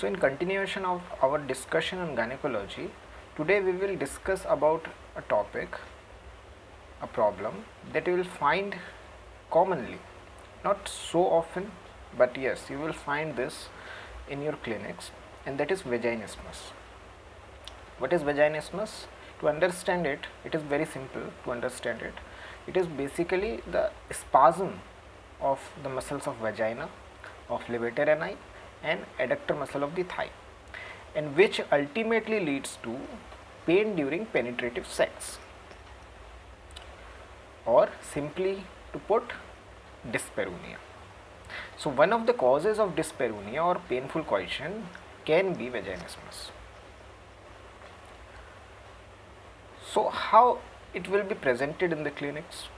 So in continuation of our discussion on gynecology, today we will discuss about a topic, a problem that you will find commonly, not so often, but yes, you will find this in your clinics, and that is vaginismus. What is vaginismus? To understand it, it is very simple to understand it. It is basically the spasm of the muscles of vagina, of levator ani, and adductor muscle of the thigh, and which ultimately leads to pain during penetrative sex, or simply to put, dyspareunia. So one of the causes of dyspareunia or painful coition can be vaginismus. So how it will be presented in the clinics?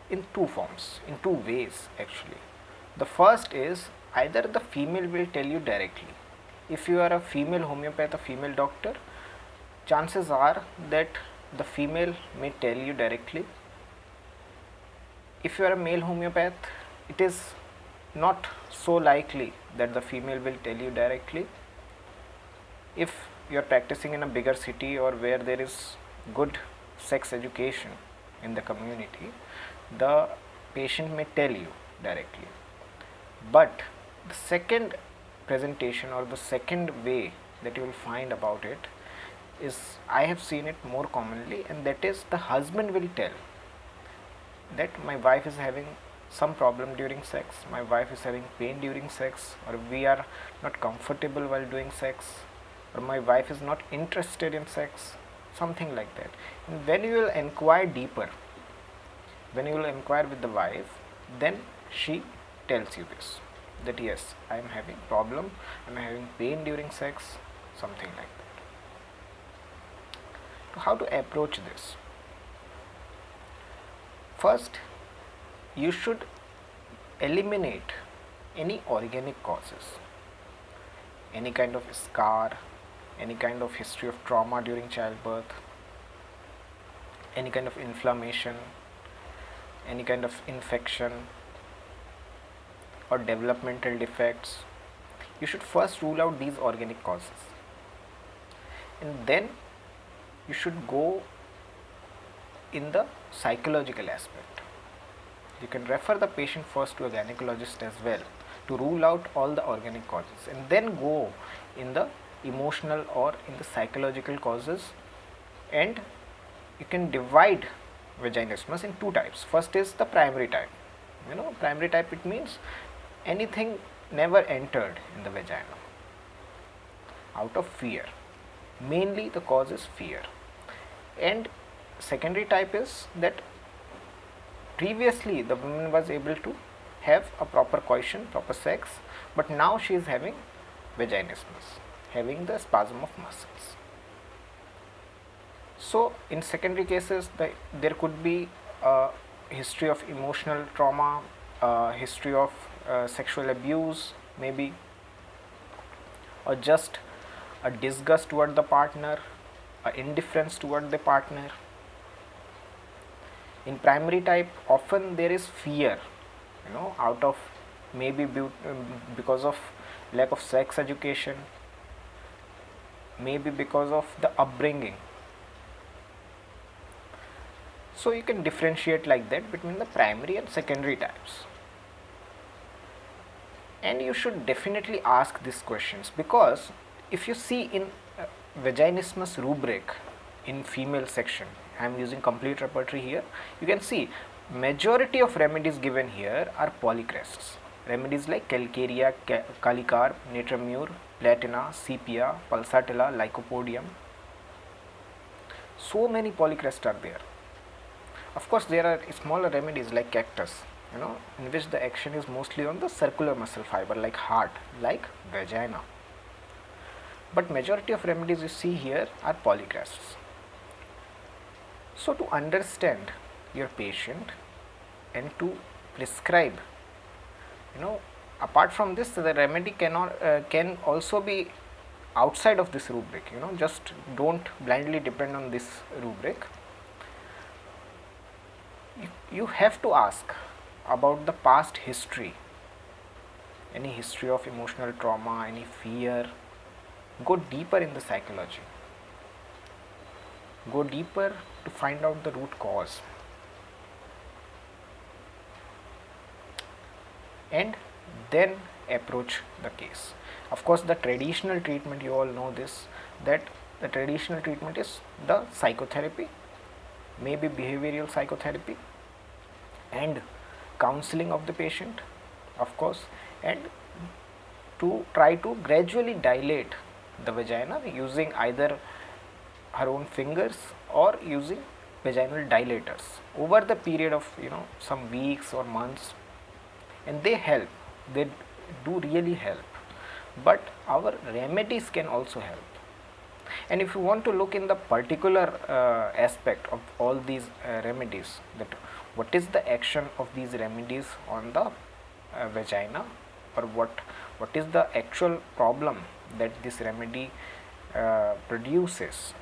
In two forms, in two ways actually. The first is either the female will tell you directly. If you are a female homeopath, a female doctor, chances are that the female may tell you directly. If you are a male homeopath, it is not so likely that the female will tell you directly. If you are practicing in a bigger city or where there is good sex education in the community, the patient may tell you directly. But the second presentation or the second way that you will find about it is, I have seen it more commonly, and that is the husband will tell that my wife is having some problem during sex, my wife is having pain during sex, or we are not comfortable while doing sex, or my wife is not interested in sex, something like that. And when you will inquire deeper, when you will inquire with the wife, then she tells you this, that yes, I am having problem, I am having pain during sex, something like that. So how to approach this? First, you should eliminate any organic causes, any kind of scar, any kind of history of trauma during childbirth, any kind of inflammation, any kind of infection or developmental defects. You should first rule out these organic causes, and then you should go in the psychological aspect. You can refer the patient first to a gynecologist as well to rule out all the organic causes, and then go in the emotional or in the psychological causes. And you can divide vaginismus in two types. First is the primary type. Primary type, it means anything never entered in the vagina out of fear. Mainly the cause is fear. And secondary type is that previously the woman was able to have a proper coition, proper sex, but now she is having vaginismus, having the spasm of muscles. So in secondary cases, there could be a history of emotional trauma, history of sexual abuse maybe, or just a disgust toward the partner, a indifference toward the partner. In primary type, often there is fear, out of maybe because of lack of sex education, maybe because of the upbringing. So you can differentiate like that between the primary and secondary types. And you should definitely ask these questions, because if you see in vaginismus rubric in female section, I am using complete repertory here, you can see majority of remedies given here are polycrests. Remedies like calcarea, calicarb, natramur, platina, sepia, pulsatilla, lycopodium. So many polycrests are there. Of course, there are smaller remedies like cactus, in which the action is mostly on the circular muscle fiber like heart, like vagina. But majority of remedies you see here are polycrests. So to understand your patient and to prescribe, apart from this, the remedy can also be outside of this rubric. Just don't blindly depend on this rubric. You have to ask about the past history any history of emotional trauma, any fear. Go deeper in the psychology. Go deeper to find out the root cause. And then approach the case. Of course, the traditional treatment, you all know this, that the traditional treatment is the psychotherapy, maybe behavioral psychotherapy, and counseling of the patient, of course, and to try to gradually dilate the vagina using either her own fingers or using vaginal dilators over the period of some weeks or months, and they help, they do really help. But our remedies can also help. And if you want to look in the particular aspect of all these remedies, that what is the action of these remedies on the vagina, or what is the actual problem that this remedy produces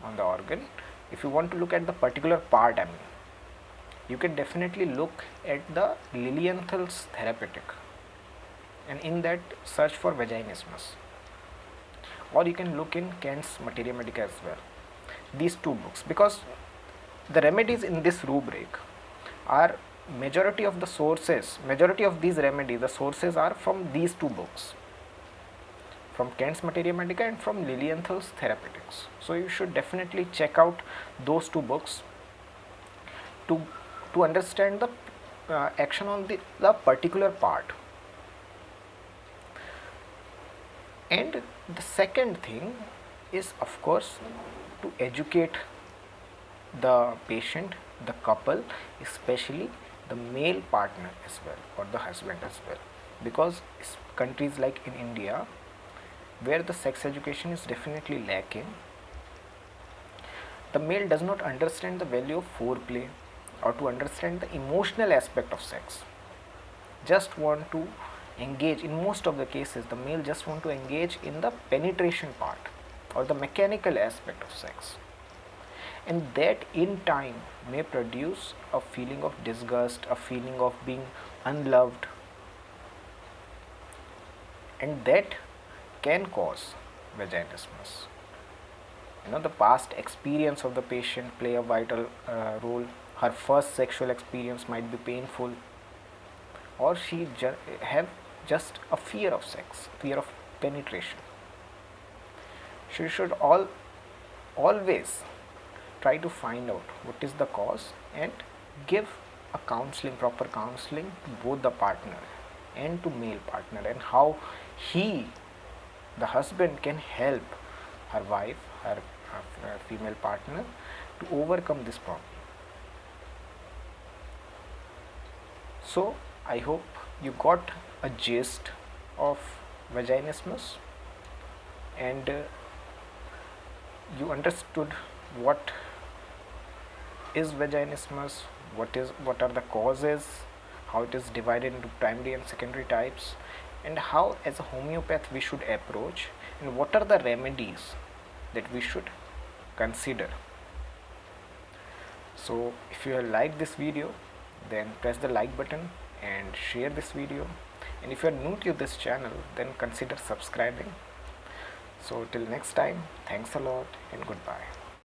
on the organ, if you want to look at the particular part, you can definitely look at the Lilienthal's Therapeutic, and in that search for vaginismus, or you can look in Kent's Materia Medica as well. These two books, because the remedies in this rubric are majority of these remedies, the sources are from these two books, from Kent's Materia Medica and from Lilienthal's Therapeutics. So you should definitely check out those two books to understand the action on the particular part. And the second thing is, of course, to educate the patient, the couple, especially the male partner as well, or the husband as well, because countries like in India, where the sex education is definitely lacking, the male does not understand the value of foreplay or to understand the emotional aspect of sex. Just want to engage, in most of the cases the male just want to engage in the penetration part or the mechanical aspect of sex, and that in time may produce a feeling of disgust, a feeling of being unloved, and that can cause vaginismus. The past experience of the patient play a vital role. Her first sexual experience might be painful, or she have just a fear of sex, fear of penetration. She should always try to find out what is the cause and give a counseling, proper counseling to both the partner and to male partner, and how the husband can help her wife, her female partner, to overcome this problem. So I hope you got a gist of vaginismus, and you understood what is vaginismus, what are the causes, how it is divided into primary and secondary types, and how as a homeopath we should approach, and what are the remedies that we should consider. So if you have liked this video, then press the like button and share this video, and if you are new to this channel, then consider subscribing. So till next time, thanks a lot and goodbye.